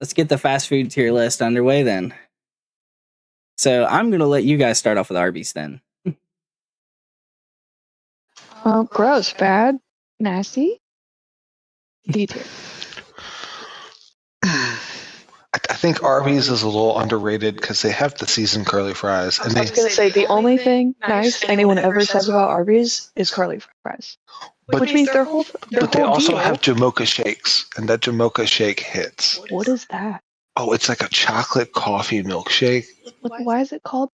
let's get the fast food tier list underway then. So I'm gonna let you guys start off with Arby's then. Gross, bad, nasty. D tier. I think Arby's is a little underrated because they have the seasoned curly fries, and I was gonna say the only thing nice anyone ever says about Arby's is curly fries, which means their whole they also deal. have Jamocha shakes, and that Jamocha shake hits. What is that? Oh, it's like a chocolate coffee milkshake. Why is it called?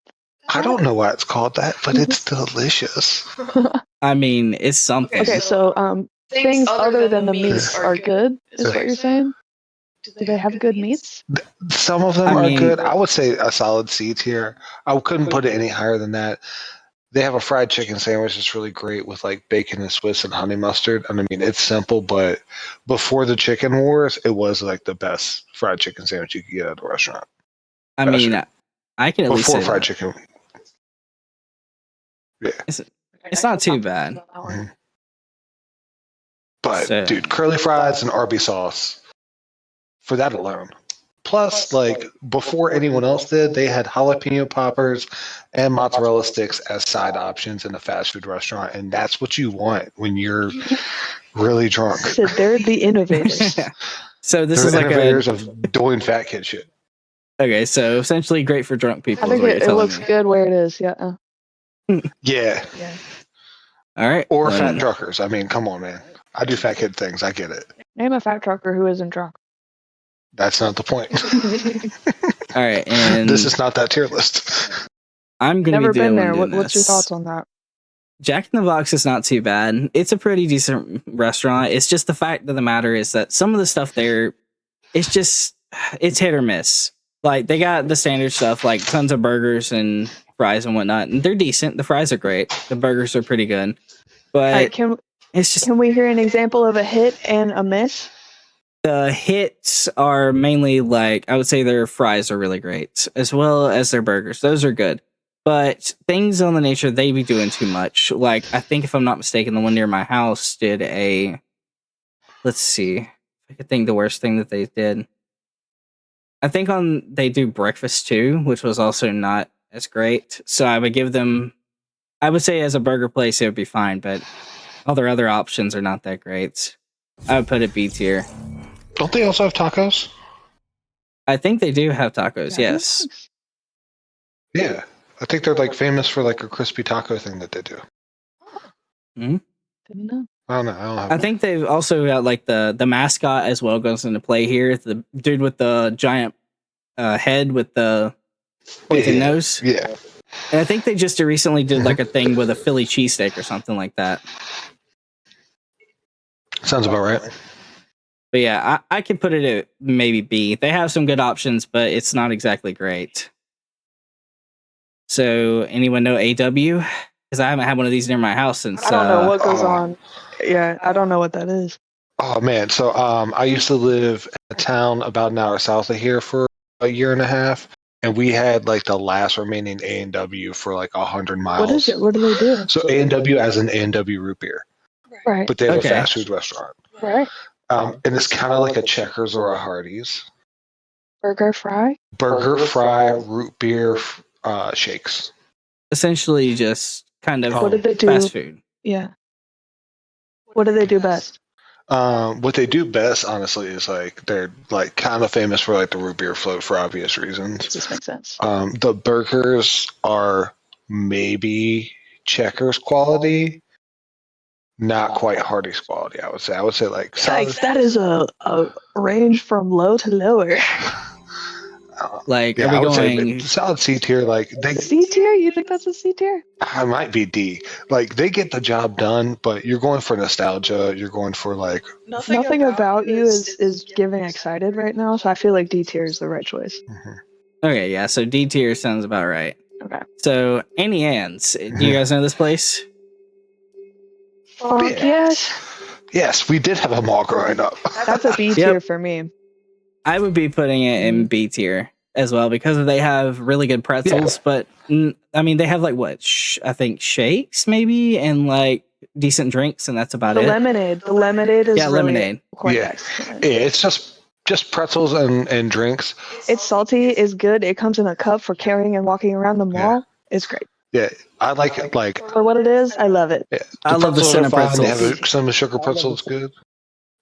I don't know why it's called that, but it's delicious. I mean, it's something. Okay, so things other than the meats are good, is what you're saying? Do they have good meats? Some of them are good. I would say a solid C tier. I couldn't put it any higher than that. They have a fried chicken sandwich that's really great with like bacon and Swiss and honey mustard. And I mean, it's simple, but before the chicken wars, it was like the best fried chicken sandwich you could get at a restaurant. I mean, I can at least say before fried that. chicken. Yeah, it's not too bad. Mm-hmm. But dude, curly fries and Arby's sauce for that alone. Plus, like before anyone else did, they had jalapeno poppers and mozzarella sticks as side options in a fast food restaurant, and that's what you want when you're really drunk. So they're the innovators. So this they're is like innovators of doing fat kid shit. Okay, so essentially great for drunk people. I think it looks good where it is. Yeah. Yeah. All right. Or fat truckers. I mean, come on, man. I do fat kid things. I get it. Name a fat trucker who isn't drunk. That's not the point. All right, and this is not that tier list. I'm gonna never be been there. this. What's your thoughts on that? Jack in the Box is not too bad. It's a pretty decent restaurant. It's just the fact of the matter is that some of the stuff there, it's hit or miss. Like they got the standard stuff, like tons of burgers and fries and whatnot, and they're decent. The fries are great. The burgers are pretty good. But can we hear an example of a hit and a miss? The hits are mainly like, I would say their fries are really great, as well as their burgers. Those are good. But things on the nature, they be doing too much. Like, I think if I'm not mistaken, the one near my house did let's see. I could think the worst thing that they did. I think they do breakfast too, which was also not as great. So I would say as a burger place, it would be fine, but all their other options are not that great. I would put it B tier. Don't they also have tacos? I think they do have tacos, yes. Yeah. I think they're like famous for like a crispy taco thing that they do. Mm-hmm. Didn't know. I don't know. I think they've also got like the mascot as well goes into play here. The dude with the giant head with the pointed nose. Yeah. And I think they just recently did like a thing with a Philly cheesesteak or something like that. Sounds about right. But yeah, I could put it at maybe B. They have some good options, but it's not exactly great. So, anyone know AW? Because I haven't had one of these near my house since... I don't know what goes on. Yeah, I don't know what that is. Oh, man. So, I used to live in a town about an hour south of here for a year and a half. And we had like the last remaining A&W for like 100 miles. What is it? What do they do? So A&W as an A&W root beer. Right. But they have a fast food restaurant. Right. And it's kind of like a Checkers or a Hardee's. Burger fry, root beer shakes. Essentially just kind of what did they do? Fast food. Yeah. What do they do best? What they do best, honestly, is like they're like kind of famous for like the root beer float for obvious reasons. This makes sense. The burgers are maybe Checkers quality, not quite Hardee's quality. I would say like Yikes, that is a range from low to lower. Like, yeah, are we I would going say solid C tier? Like C tier? You think that's a C tier? I might be D. Like they get the job done, but you're going for nostalgia. You're going for like nothing about you is giving excited right now. So I feel like D tier is the right choice. Mm-hmm. Okay, yeah. So D tier sounds about right. Okay. So Annie Ann's. Do you guys know this place? Yes. Yes, we did have a mall growing up. That's a B tier for me. I would be putting it in B tier as well because they have really good pretzels, but I mean they have like what I think shakes maybe and like decent drinks, and that's about it. The lemonade is lemonade. Quite yeah, nice. it's just just pretzels and drinks. It's salty, it's good. It comes in a cup for carrying and walking around the mall. It's great. Yeah, I like it. Like For what it is, I love it. yeah, I love the pretzels cinnamon are fine. They have pretzels. a cinnamon sugar pretzels good.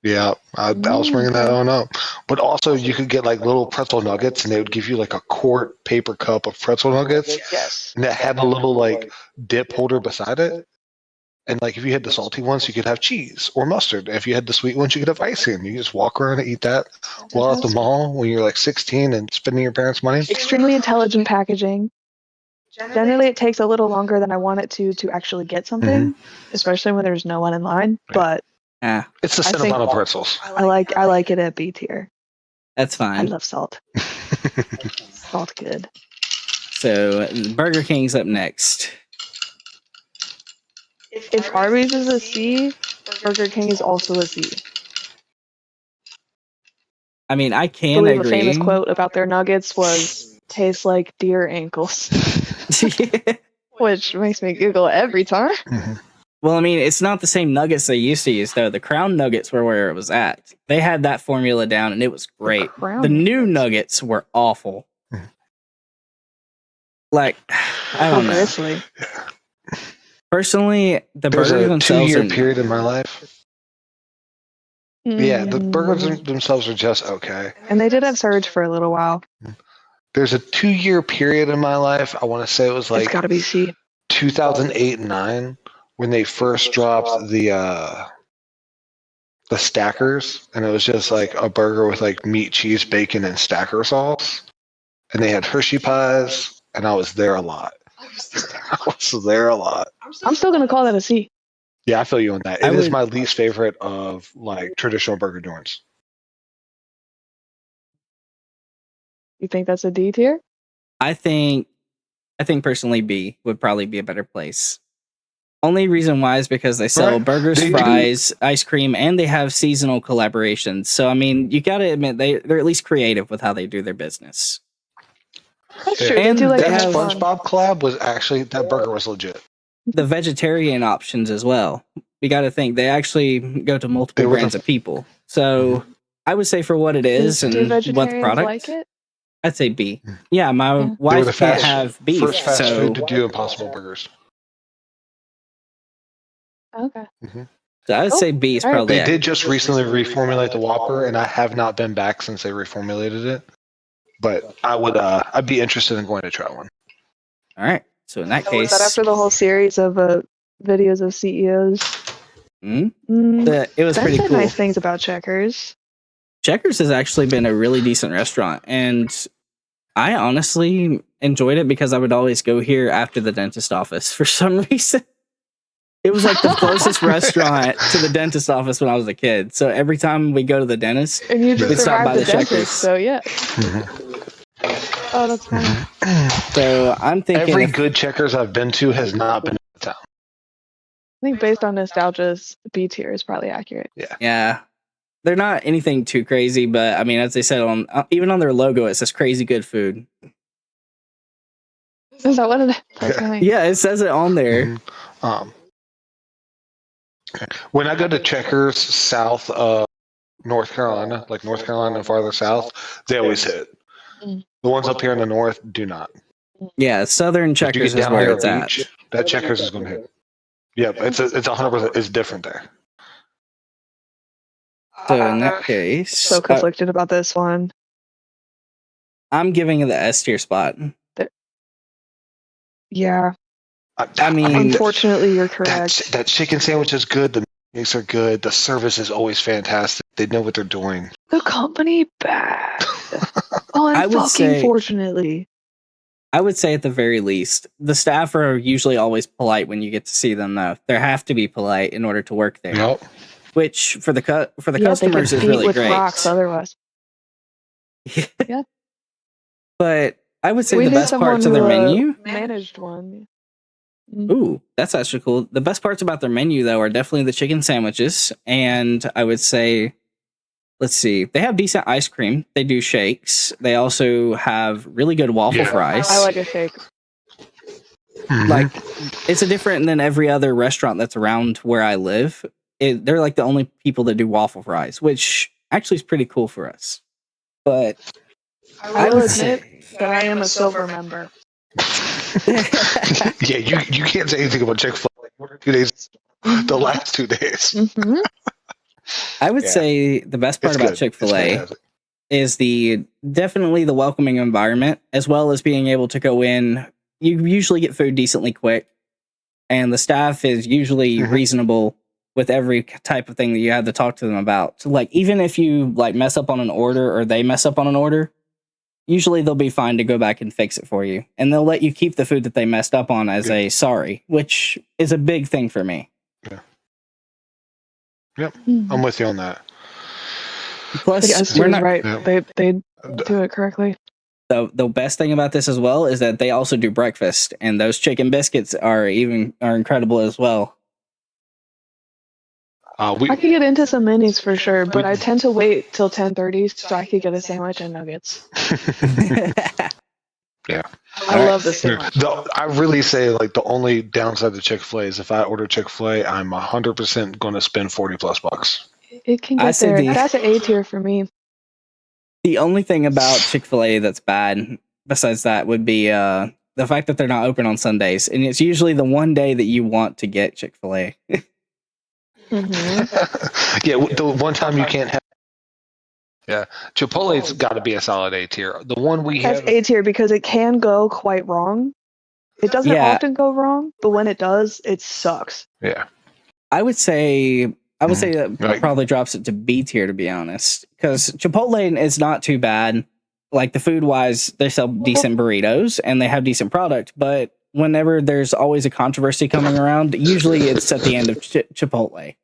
Yeah, I was bringing that on up. But also, you could get like little pretzel nuggets, and they would give you like a quart paper cup of pretzel nuggets, Yes. and that had a little like dip holder beside it. And like if you had the salty ones, you could have cheese or mustard. If you had the sweet ones, you could have icing. You just walk around and eat that while at the mall when you're like 16 and spending your parents' money. Extremely intelligent packaging. Generally, it takes a little longer than I want it to actually get something, especially when there's no one in line. But Yeah, It's the I think- Cinnabon pretzels. I like it at B tier. that's I fine. love salt. Salt good. So Burger King's up next. If Arby's is a C, Burger King is also a C. I mean, I I can believe agree. a famous quote about their nuggets was "tastes like deer ankles," which makes me giggle every time. Well, I mean, it's not the same nuggets they used to use, though. The Crown Nuggets were where it was at. They had that formula down, and it was great. Crown The new Nuggets were awful. Like, I don't know. Conversely, Personally, the There's burgers a themselves 2-year are period in my life. Yeah, the burgers Mm. themselves are just okay. And they did have Surge for a little while. There's a 2-year period in my life. I want to say it was It's like got to be C. 2008 and 9 when they first dropped the stackers, and it was just like a burger with like meat, cheese, bacon, and stacker sauce. And they had Hershey pies, and I was there a lot. I was there a lot. I'm still gonna call that a C. Yeah, I feel you on that. I It is would- my least favorite of like traditional burger joints. You think that's a D tier? I think personally B would probably be a better place. Only reason why is because they sell Right. burgers, They do. fries, ice cream, and they have seasonal collaborations. So I mean, you gotta admit they're at least creative with how they do their business. That's Yeah. true. They And do like they That have- fun. SpongeBob collab was actually that burger was legit. The vegetarian options as well. You got to think they actually go to multiple They were brands the- of people. So I would say for what it is Do and what the vegetarians product, like it? I'd say B. Yeah, my Yeah. They were wife the can't fast, have beef, first fast so food to do Impossible Burgers. Okay. I would Oh, say B is alright. probably They it. did just recently reformulate the Whopper, and I have not been back since they reformulated it. But I would, I'd be interested in going to try one. All right. So in that So was case, that after the whole series of videos of CEOs? Mhm. Mm, It was Ben pretty said cool. nice things about Checkers. Checkers has actually been a really decent restaurant, and I honestly enjoyed it because I would always go here after the dentist office for some reason. It was like the closest restaurant to the dentist office when I was a kid. So every time we go to the dentist, And you We'd just stop by survived the the Checkers. dentist, so yeah. Oh, that's fine. so I'm thinking Every if- good Checkers I've been to has not been in town. I think based on nostalgia, B tier is probably accurate. yeah, they're not anything too crazy, but I mean, as they said on even on their logo, it says "crazy good food." Is that what it is? That's Yeah. funny. Yeah, it says it on there. Mhm. When I go to Checkers south of North Carolina, like North Carolina and farther south, they always hit. Mm. The ones up here in the north do not. Yeah, Southern If you Checkers get is down where here it's at at. Beach, that Checkers is going to hit. Yep, it's 100%. It's different there. So in that case, So conflicted about this one. I'm giving it the S tier spot. Yeah. I mean, Unfortunately, you're that, correct. that chicken sandwich is good. The meats are good. The service is always fantastic. They know what they're doing. The company bad. I would say- Unfortunately. I would say at the very least, the staff are usually always polite when you get to see them. Though they have to be polite in order to work there, Yep. which for the Yeah, they customers get is beat really with great. rocks otherwise. Yeah. But I would say We the knew best parts of someone their who, menu. managed one. Ooh, that's actually cool. The best parts about their menu, though, are definitely the chicken sandwiches. And I would say, let's see, they have decent ice cream. They do shakes. They also have really good waffle Yeah. fries. I like a shake. Like, it's a different than every other restaurant that's around where I live. They're like the only people that do waffle fries, which actually is pretty cool for us. but I I will would admit say that I am a silver member. Yeah, you can't say anything about Chick-fil-A. 2 days, the last 2 days. Mm-hmm. I would Yeah. say the best part It's about good. It's Chick-fil-A fantastic. is definitely the welcoming environment, as well as being able to go in. You usually get food decently quick, and the staff is usually Mhm. reasonable with every type of thing that you have to talk to them about. So, like, even if you like mess up on an order or they mess up on an order, usually they'll be fine to go back and fix it for you, and they'll let you keep the food that they messed up on as a sorry, which is a big thing for me. Yep, Mm-hmm. I'm with you on that. Plus, ST is right. Yeah. They do it correctly. the best thing about this as well is that they also do breakfast, and those chicken biscuits are incredible as well. I could get into some minis for sure, but I tend to wait till 10:30 so I could get a sandwich and nuggets. Yeah. I love the sandwich. I really say like the only downside to Chick-fil-A is if I order Chick-fil-A, I'm 100% going to spend $40+. It can I get say there. That's an A tier for me. The only thing about Chick-fil-A that's bad, besides that, would be the fact that they're not open on Sundays, and it's usually the one day that you want to get Chick-fil-A. Mm-hmm. Yeah, the one time you can't have. Yeah, Chipotle's got to be a solid A tier. The one we That's have. A tier because it can go quite wrong. It doesn't Yeah. often go wrong, but when it does, it sucks. Yeah. I would say that Right. probably drops it to B tier, to be honest, because Chipotle is not too bad. Like, the food wise, they sell decent burritos and they have decent product, but whenever there's always a controversy coming around, usually it's at the end of Chipotle.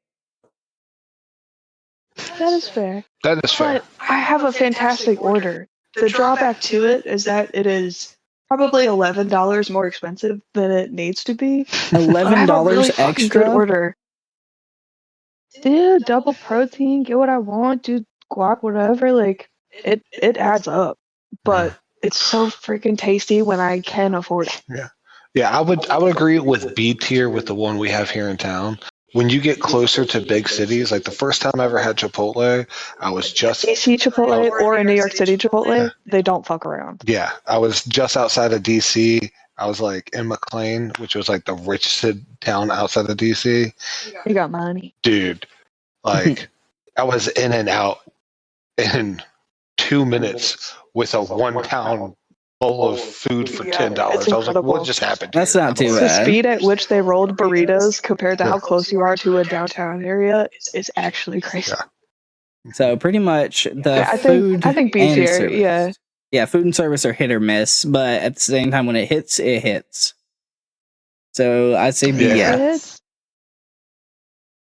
That is fair. That is fair. But I have a fantastic order. The drawback to it is that it is probably $11 more expensive than it needs to be. I have a $11 really fucking good extra. order. Dude, double protein, get what I want, do guac, whatever. Like it adds up. But it's so freaking tasty when I can afford it. Yeah, I would agree with B tier with the one we have here in town. When you get closer to big cities, like the first time I ever had Chipotle, I was just DC Chipotle or a New York City Chipotle, they don't fuck around. Yeah, I was just outside of DC. I was like in McLean, which was like the richest town outside of DC. You got money. Dude, like I was in and out in 2 minutes with a 1 pound bowl of food for $10. I was like, incredible. what just happened? That's here? not too The bad. speed at which they rolled burritos compared to how close you are to a downtown area is actually crazy. Yeah. So pretty much the Yeah, food I think B and tier, service. yeah. Yeah, food and service are hit or miss, but at the same time, when it hits, it hits. So I'd say B. Yeah. Yeah.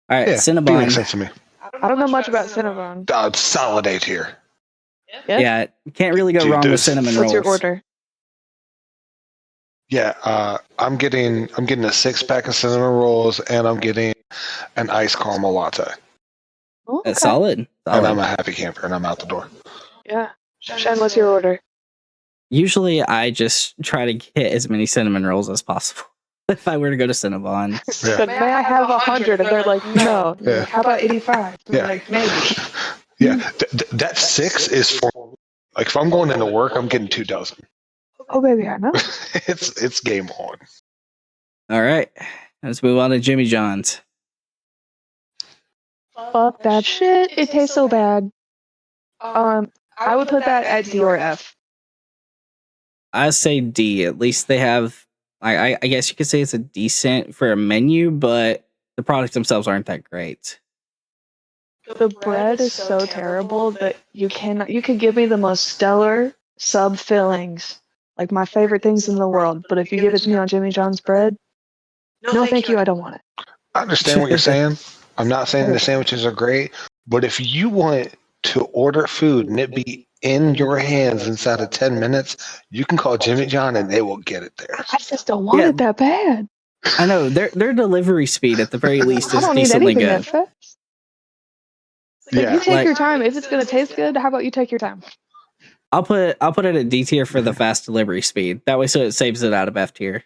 All right, Yeah, B makes Cinnabon. sense to me. I don't know much about Cinnabon. Solid A tier. Yeah, can't really go Dude, wrong with there's- cinnamon What's rolls. your order? Yeah, I'm getting a 6-pack of cinnamon rolls, and I'm getting an iced caramel latte. Oh, That's solid. And I'm Solid. a happy camper, and I'm out the door. Yeah. Shen, what's your order? Usually, I just try to get as many cinnamon rolls as possible. If I were to go to Cinnabon, Yeah. But may I have 100? And they're like, no. Yeah. How about 85? And Yeah. they're like, maybe. Yeah, that 6 is for like if I'm going into work, I'm getting 2 dozen. Oh, baby, I know. It's game on. all right, let's move on to Jimmy John's. Fuck that shit. It tastes so bad. I would put that at D or F. I say D. At least they have. I guess you could say it's a decent for a menu, but the products themselves aren't that great. The bread is so terrible that you could give me the most stellar sub fillings, like my favorite things in the world, but if you give it to me on Jimmy John's bread, no thank you, I don't want it. I understand what you're saying. I'm not saying the sandwiches are great, but if you want to order food and it be in your hands inside of 10 minutes, you can call Jimmy John and they will get it there. I just don't want it that bad. I know their delivery speed at the very least I is don't need decently anything good. that fast. Like, Yeah. you take Like- your time. If it's gonna taste good, how about you take your time? I'll put it at D tier for the fast delivery speed. That way, so it saves it out of F tier.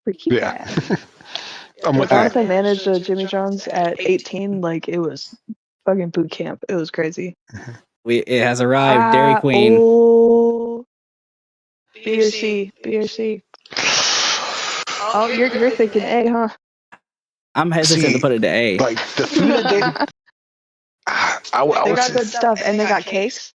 Freaky Yeah. bad. I'm with Once that. I managed a Jimmy John's at 18, like it was fucking boot camp. It was crazy. It has arrived. Dairy Queen. Oh, B or C. B or C. Oh, you're thinking A, huh? I'm hesitant See, to put it to A. Like the food at Dairy, I They would got say, good stuff, and they got cakes.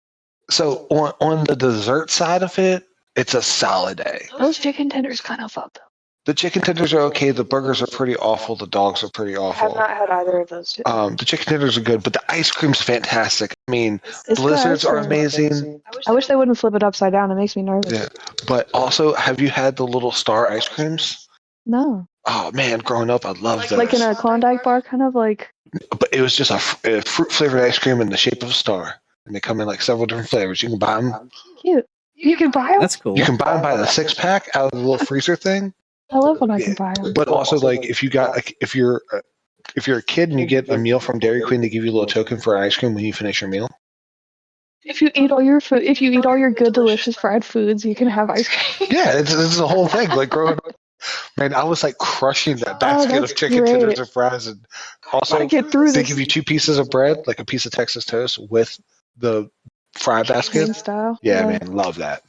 so on the dessert side of it, it's a solid A. Those chicken tenders kind of fucked up. The chicken tenders are okay. The burgers are pretty awful. The dogs are pretty I have awful. not had either of those two. The chicken tenders are good, but the ice cream's fantastic. I mean, It's good blizzards ice are cream. amazing. I wish they wouldn't flip it upside down. It makes me nervous. Yeah, but also, have you had the little star ice creams? No. Oh man, growing up, I loved those. Like in a Klondike bar, kind of like. But it was just a fruit flavored ice cream in the shape of a star, and they come in like several different flavors. You can buy them. Cute. You can buy them? That's cool. You can buy them by the 6-pack out of the little freezer thing. I love when I can buy them. But also, like if you got like if you're a kid and you get a meal from Dairy Queen, they give you a little token for ice cream when you finish your meal. If you eat all your food, if you eat all your good, delicious fried foods, you can have ice cream. Yeah, it's the whole thing. Like growing up, man, I was like crushing that basket that's of chicken great. tenders and fries, and also I get through they this give you 2 pieces of bread, like a piece of Texas toast with the fry basket. Korean style. Yeah, man, love that.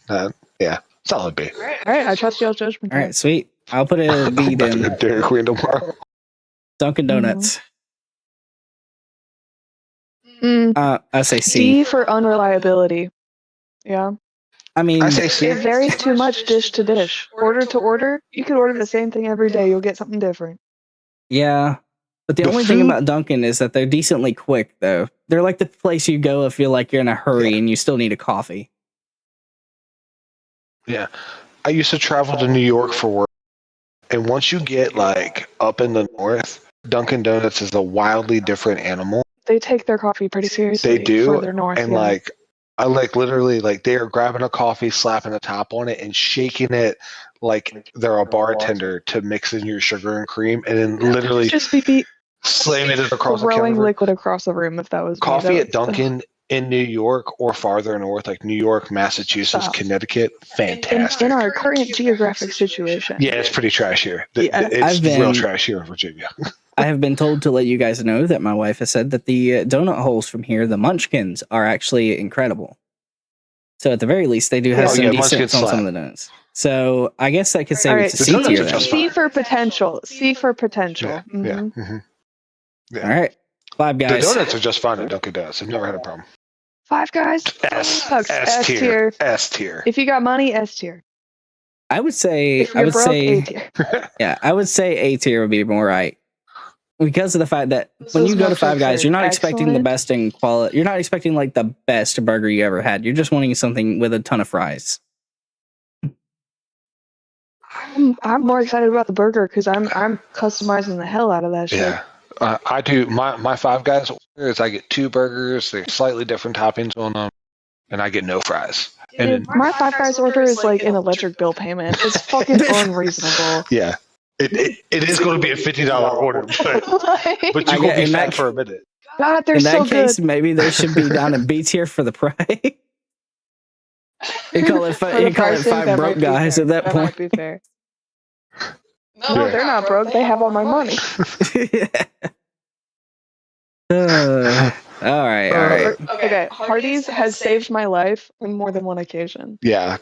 Yeah, solid B. All right, I trust y'all's judgment. All right, sweet. I'll put a B I'm about to then. go Dairy Queen tomorrow. Dunkin' Donuts. I say C. C for unreliability. Yeah. I mean, I say C. It varies too much dish to dish. Order to order, you could order the same thing every day. You'll get something different. yeah. But the The only thing food- about Dunkin' is that they're decently quick, though. They're like the place you go if you're like you're in a hurry and you still need a coffee. Yeah, I used to travel to New York for work, and once you get like up in the north, Dunkin' Donuts is a wildly different animal. They take their coffee pretty seriously. They do, Further north, and yeah. like I like literally like they are grabbing a coffee, slapping the top on it, and shaking it like they're a bartender to mix in your sugar and cream, and then literally just be slamming it across the throwing counter. liquid across the room if that was me. Coffee That at Dunkin' in New York or farther north, like New York, Massachusetts, Stop. Connecticut, fantastic. in our current geographic situation. Yeah, it's pretty trash here. Yeah. It's I've been- real trash here in Virginia. I have been told to let you guys know that my wife has said that the donut holes from here, the Munchkins, are actually incredible. So at the very least, they do have Oh, some yeah, decent Munchkins on some slap. of the donuts. So I guess I could say All right, it's a The C donuts tier are then. just C for potential. C for potential. Yeah, Mhm. yeah. Mm-hmm. Yeah. All right, Five The Guys. donuts are just fine at Dunkin' Donuts. I've never had a problem. Five Guys. Sucks. S tier. S tier. If you got money, S tier. I would say If you're broke, A tier. yeah, I would say A tier would be more right. Because of the fact that when Those you go to milkshakes Five Guys, are you're not expecting the excellent. best in quality. You're not expecting like the best burger you ever had. You're just wanting something with a ton of fries. I'm more excited about the burger because I'm customizing the hell out of that shit. Yeah. I do. My Five Guys order is I get 2 burgers. They're slightly different toppings on them, and I get no fries. And Dude, then, my Five Guys order is like an electric bill payment. It's fucking unreasonable. yeah, it is going to be a $50 order, but Like, you're I going to get- be in that fat for a minute. God, they're In that so case, good. maybe they should be down in B tier for the price. You call it For the pricing, five that broke might be guys fair. at that That point. might be fair. Yeah. No, they're not broke. They have all my money. All right. Okay, Hardee's has saved my life on more than one occasion. Yeah.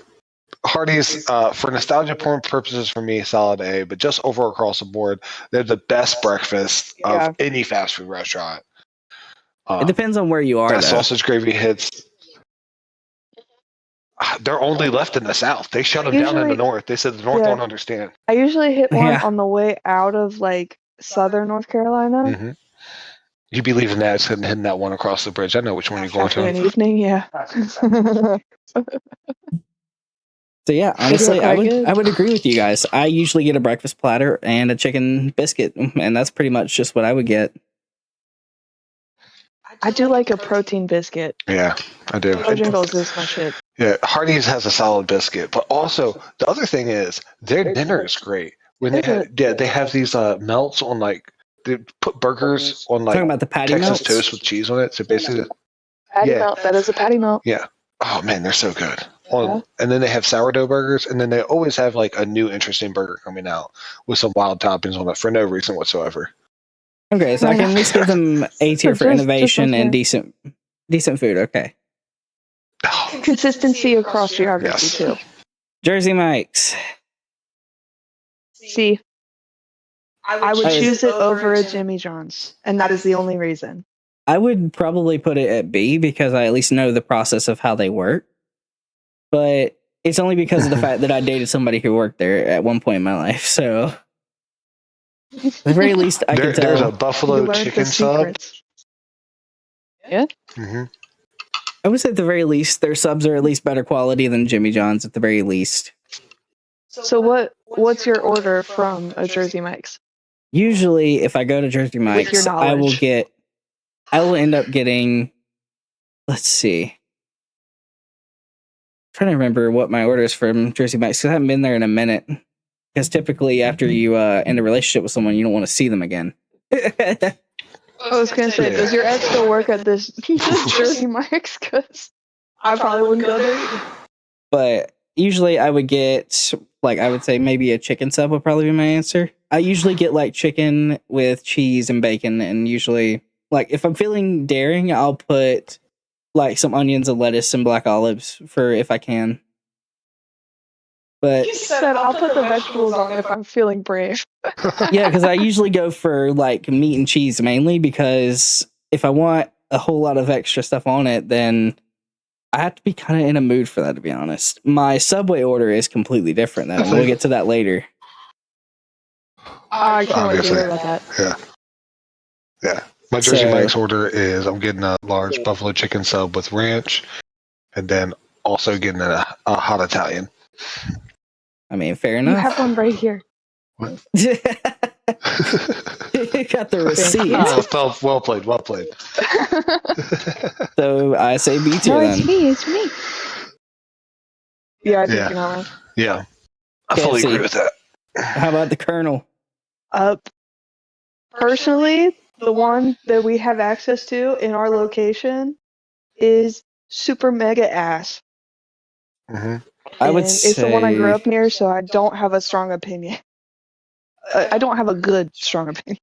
Hardee's, for nostalgia porn purposes, for me, solid A, but just over across the board, they're the best breakfast Yeah. of any fast food restaurant. It depends on where you are. That Though. sausage gravy hits. They're only left in the South. They shut them down in the Usually- North. They said the North Yeah. don't understand. I usually hit one Yeah. on the way out of like southern North Carolina. Hmm. You'd be leaving that and hitting that one across the bridge. I know which one you're going After an to. evening, yeah. So yeah, honestly, quite I good. would agree with you guys. I usually get a breakfast platter and a chicken biscuit, and that's pretty much just what I would get. I do like a protein biscuit. Yeah, I do. Bojangles is my shit. Yeah, Hardee's has a solid biscuit, but also the other thing is their dinner is great. When they Is have, it? yeah, they have these melts on like they put burgers on like Talking about the patty Texas melts. toast with cheese on it. So basically, Patty Yeah. melt. That is a patty melt. oh man, they're so good. Yeah. And then they have sourdough burgers, and then they always have like a new interesting burger coming out with some wild toppings on it for no reason whatsoever. Okay, so I can at least give them A tier for Just innovation okay. and decent food. Okay. consistency across geography Yes. too. Jersey Mike's. See, I would I- choose it over a Jimmy John's, and that is the only reason. I would probably put it at B because I at least know the process of how they work. But it's only because of the fact that I dated somebody who worked there at one point in my life. So at the very least, I can There's a tell. buffalo You learned the chicken sub. secrets. Yeah. Hmm. I would say at the very least, their subs are at least better quality than Jimmy John's at the very least. So what's your order from a Jersey Mike's? Usually, if I go to Jersey With your Mike's, I knowledge. will end up getting, let's see. I'm trying to remember what my order is from Jersey Mike's because I haven't been there in a minute. Because typically, after you end a relationship with someone, you don't want to see them again. I was gonna say, Yeah. does your ex still work at this Jersey Mike's? Because I probably wouldn't go there either. But usually, I would get, like, I would say maybe a chicken sub would probably be my answer. I usually get, like, chicken with cheese and bacon. And usually, like, if I'm feeling daring, I'll put, like, some onions and lettuce and black olives for if I can. But You said I'll put the vegetables on if I'm feeling brave. yeah, because I usually go for like meat and cheese mainly because if I want a whole lot of extra stuff on it, then I have to be kind of in a mood for that, to be honest. My Subway order is completely different, though. And we'll get to that later. I can't wait to Obviously. hear about that. Yeah. My Jersey So- Mike's order is I'm getting a large buffalo chicken sub with ranch, and then also getting a hot Italian. I mean, fair You enough. have one right here. You got the receipt. Well played. So I say B tier then. me. It's me. Yeah, I think Yeah. you're not wrong. Yeah. I fully KFC. agree with that. How about the Colonel? Personally, the one that we have access to in our location is super mega ass. Hmm. I would And it's the one I grew say- up near, so I don't have a strong opinion. I don't have a good strong opinion.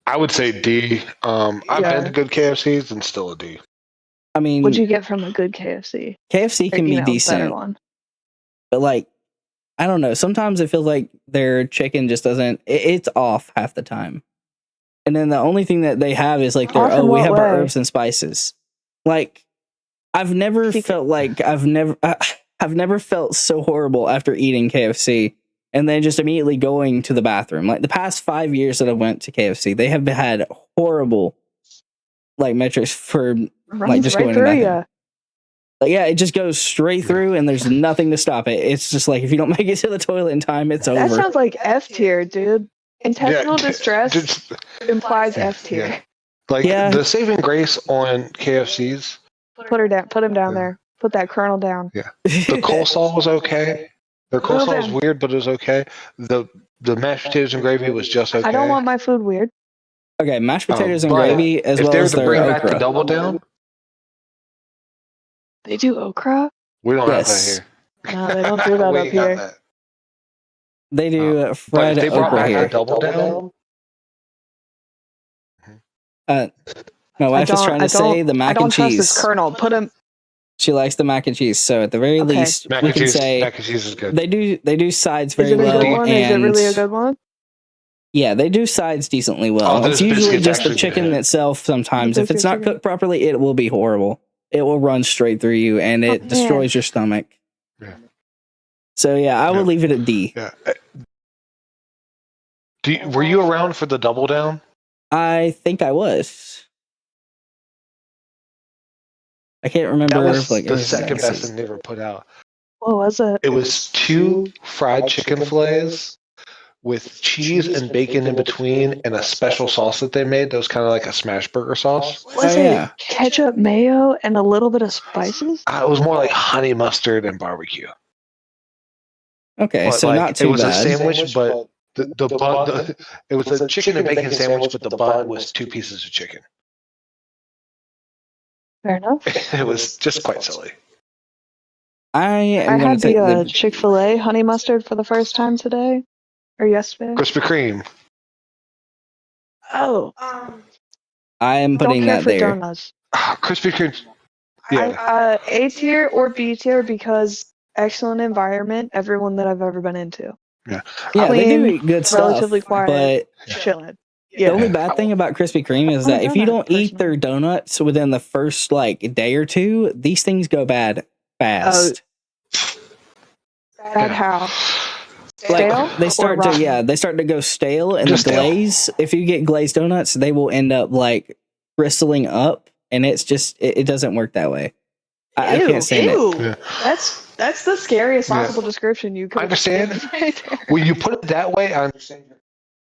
I would say D. I've Yeah. been to good KFCs and still a D. I mean, What'd you get from a good KFC? KFC Or, can be better decent, one. but like, I don't know. Sometimes it feels like their chicken just doesn't. It's off half the time. And then the only thing that they have is like their Off in we what have our way? herbs and spices. Like, I've never felt like I've never felt so horrible after eating KFC and then just immediately going to the bathroom. Like the past 5 years that I went to KFC, they have had horrible like metrics for Runs just right going to through nothing. ya. like, yeah, it just goes straight through and there's nothing to stop it. It's just like if you don't make it to the toilet in time, it's That over. sounds like F tier, dude. Intestinal distress Just, implies F tier. yeah. like Yeah. the saving grace on KFCs, Put her down. Put him down Yeah. there. Put that kernel down. the coleslaw was okay. Their Well coleslaw was then. weird, but it was okay. The mashed potatoes and gravy was just okay. I don't want my food weird. Okay, mashed potatoes and but gravy as if well they were as to their bring back the okra. double down, They do okra? we don't Yes. have that here. No, they don't do that We up ain't got here. that. They do But fried if they brought okra back here. the double down, My wife is trying to say the I mac don't and trust cheese. this kernel. Put him. She likes the mac and cheese, so at the very Okay. least, mac we and can cheese. say Mac and cheese is good. they do sides Is very it a well. good one? Is it and really a good one? yeah, they do sides decently well. Oh, It's those usually biscuits just the actually chicken good. itself. Sometimes, The if it's biscuits not are good. cooked properly, it will be horrible. It will run straight through you, and it man. destroys your stomach. Yeah. So yeah, I Yeah. would leave it at D. Yeah. Were you around for the double down? I think I was. I can't That remember. was like the everything second else. best thing they ever put out. What was it? It was 2 fried chicken fillets with cheese and bacon in between and a special sauce that they made that was kind of like a smash burger sauce. Was Oh, it yeah. ketchup, mayo, and a little bit of spices? It was more like honey mustard and barbecue. Okay, But so like, not too it was bad. a sandwich, but the bun, it was a chicken and bacon sandwich, but the bun was 2 pieces of chicken. Fair enough. It was just quite silly. I am I going had to take the the. Chick-fil-A honey mustard for the first time today. Or yesterday. Krispy Kreme. Oh. I am Don't putting care that for there. donuts. Krispy Kreme. Yeah. A tier or B tier because excellent environment. Everyone that I've ever been into. Yeah. Yeah, they do Clean, eat good stuff, relatively quiet, but chilling. the only bad thing about Krispy Kreme is I'm a that if you donut don't eat person. their donuts within the first like day or two, these things go bad fast. Bad how? Like Stale they or start rotten? they start to go stale, and Just the stale. glaze. If you get glazed donuts, they will end up like bristling up, and it's just it doesn't work that way. I can't stand it. Ew. Yeah. That's the scariest Yeah. possible description you could. I understand. Right there. When you put it that way, I understand.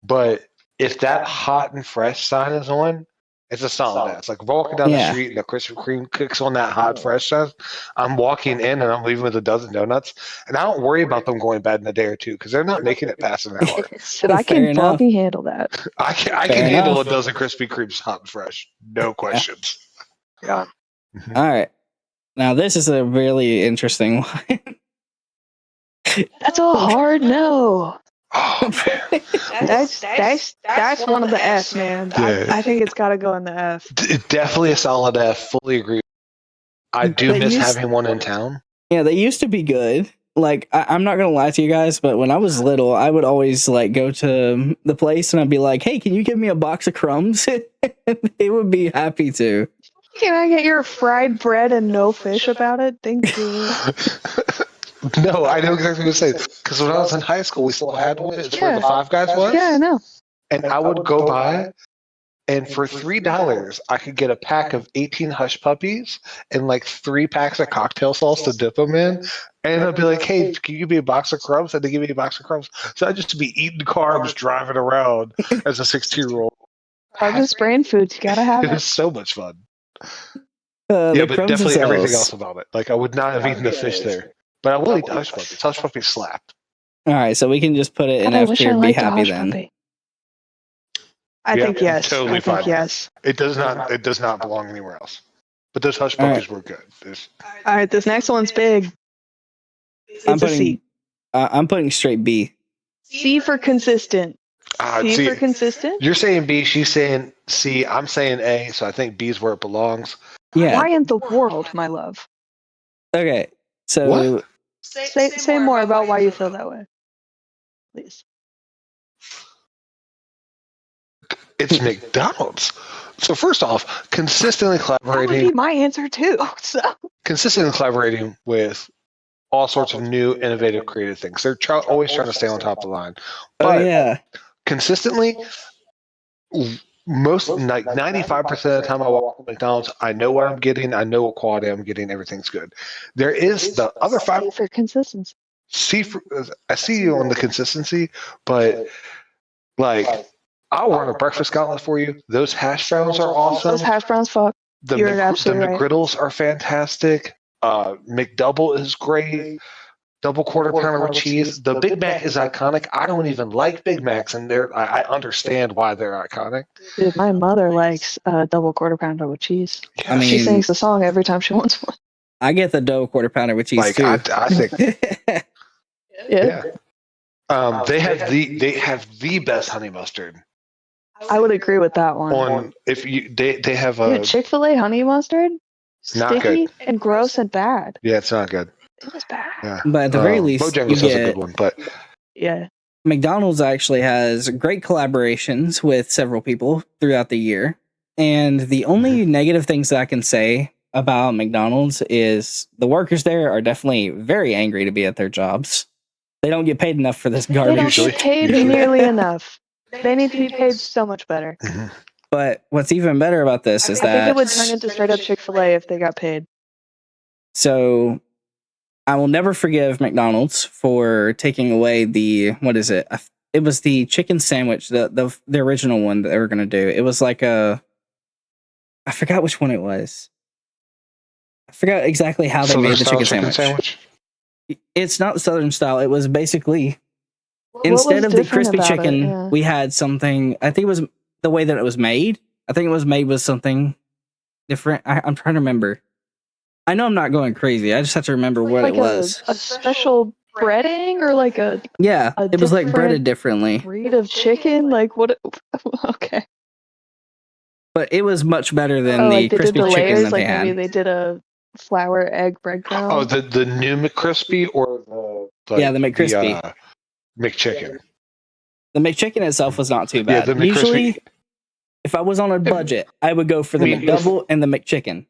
But if that hot and fresh sign is on, it's a solid ass. Like walking down the Yeah. street and the Krispy Kreme cooks on that hot fresh sign, I'm walking in and I'm leaving with a dozen donuts, and I don't worry about them going bad in a day or two because they're not making it past an hour. Said I Fair can enough. probably handle that. I can Fair handle enough. a dozen Krispy Kremes hot and fresh, no questions. Yeah. All right. Now this is a really interesting one. That's a hard no. Oh man, That's one of the F's, man. Yeah. I think it's got to go in the F. Definitely a solid F. Fully agree. I do They miss used- having one in town. Yeah, they used to be good. Like I'm not gonna lie to you guys, but when I was little, I would always like go to the place and I'd be like, "Hey, can you give me a box of crumbs?" They would be happy to. Can I get your fried bread and no fish about it? Thank you. No, I know exactly what you're saying. Because when I was in high school, we still had one. It's where the Five Guys was. Yeah, I know. And I would go by, and for $3, I could get a pack of 18 Hush Puppies and like 3 packs of cocktail sauce to dip them in. And I'd be like, "Hey, can you give me a box of crumbs?" And they give me a box of crumbs. So I'd just be eating carbs, driving around as a 16-year-old. Harvest brain foods, you gotta have It was it. so much fun. The Yeah, but crumbs definitely everything themselves. else about it. Like I would not have eaten the fish there, but I will eat the Hush Puppies. Hush Puppies slapped. All right, so we can just put it in I F wish tier I and be liked a happy hush then. puppy. I Yeah, think yes. totally I think fine. yes. It does not. It does not belong anywhere else. But those Hush All right. Puppies were good. There's, All right, this next one's big. I'm It's a putting C. I'm putting straight B. C for consistent. C see, for consistent. you're saying B. She's saying C. I'm saying A. So I think B's where it belongs. Yeah. Why in the world, my love? Okay. So What? Say more about why you feel that way, please. It's McDonald's. So first off, consistently That would be collaborating, my answer too. So with all sorts of new, innovative, creative things. They're always trying to stay on top of the line. oh But yeah. consistently, most like 95% of the time I walk to McDonald's, I know what I'm getting. I know what quality I'm getting. Everything's good. There is the other C for consistency. I see you on the consistency, but like I'll run a breakfast gauntlet for you. Those hash browns are awesome. Those hash browns, fuck. The You're absolutely right. McGriddles are fantastic. McDouble is great. Double quarter pounder with cheese. The Big Mac is iconic. I don't even like Big Macs, and I understand why they're iconic. Dude, my mother likes double quarter pounder with cheese. I She mean, sings the song every time she wants one. I get the double quarter pounder with cheese Like too. I think, Yeah, they have the best honey mustard. I would agree with that one. On if you they have a Dude, Chick-fil-A honey mustard, Not sticky and gross and bad. yeah, it's not good. It was bad. Yeah, But at the very least, Bojangles you has a get good one, but Yeah. McDonald's actually has great collaborations with several people throughout the year. And the only negative things that I can say about McDonald's is the workers there are definitely very angry to be at their jobs. They don't get paid enough for this They don't garbage. Usually. get paid Usually. nearly enough. They need to be paid so much better. But what's even better about this is I think that it would turn into straight up Chick-fil-A if they got paid. so I will never forgive McDonald's for taking away the what is it? It was the chicken sandwich, the original one that they were gonna do. It was like I forgot which one it was. I forgot exactly how they made the Southern chicken style sandwich. It's not Southern style. It was basically What instead was of the different crispy about it? chicken, Yeah. we had something. I think it was the way that it was made. I think it was made with something different. I'm trying to remember. I know I'm not going crazy. I just have to remember what Like it was. a special breading or like a Yeah, a it was like breaded different differently, breed of chicken? Like what? Okay. but it was much better than Oh, the like they did crispy the chicken layers. that they Like maybe had. they did a flour, egg, breadcrumb. Oh, the new McCrispy or the Yeah, the McCrispy. McChicken. The McChicken itself was not too Yeah, bad. the McCrispy. Usually, if I was on a budget, I would go for the I mean, McDouble and the McChicken,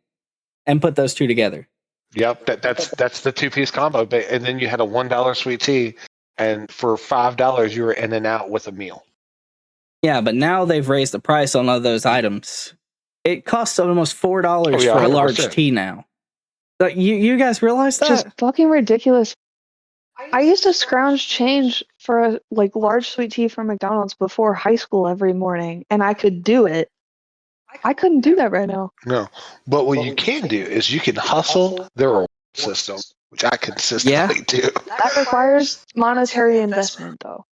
and put those two together. Yep, that's the 2-piece combo. And then you had a $1 sweet tea, and for $5 you were in and out with a meal. Yeah, but now they've raised the price on all those items. It costs almost $4 Oh, yeah, for a large 100%. tea now. Like, you guys realize that? Just fucking ridiculous. I used to scrounge change for a large sweet tea from McDonald's before high school every morning, and I could do it. I couldn't do that right now. No, but what you can do is you can hustle their reward system, which I consistently do. That requires monetary investment, though.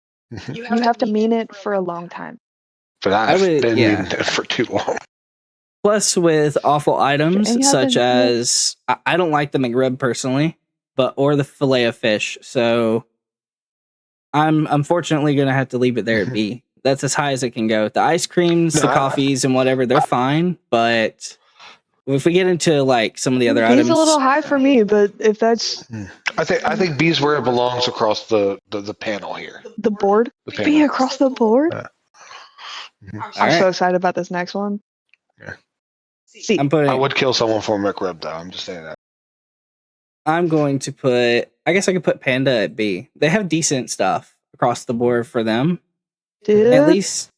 You have to mean it for a long time. But I've would- been yeah. needing it for too long. Plus, with awful items And you have such to- as I don't like the McRib personally, or the fillet of fish. So I'm unfortunately going to have to leave it there at B. That's as high as it can go. The ice creams, the No, coffees, and whatever, they're fine. But if we get into some of the other He's items, a little high for me, but if that's I think B's where it belongs across the panel here. the board, The be panel. across the board. Yeah. I'm Alright. so excited about this next one. Yeah. See, I'm putting. I would kill someone for a McRib, though. I'm just saying that. I'm going to put. I guess I could put Panda at B. They have decent stuff across the board for them. dude, At least,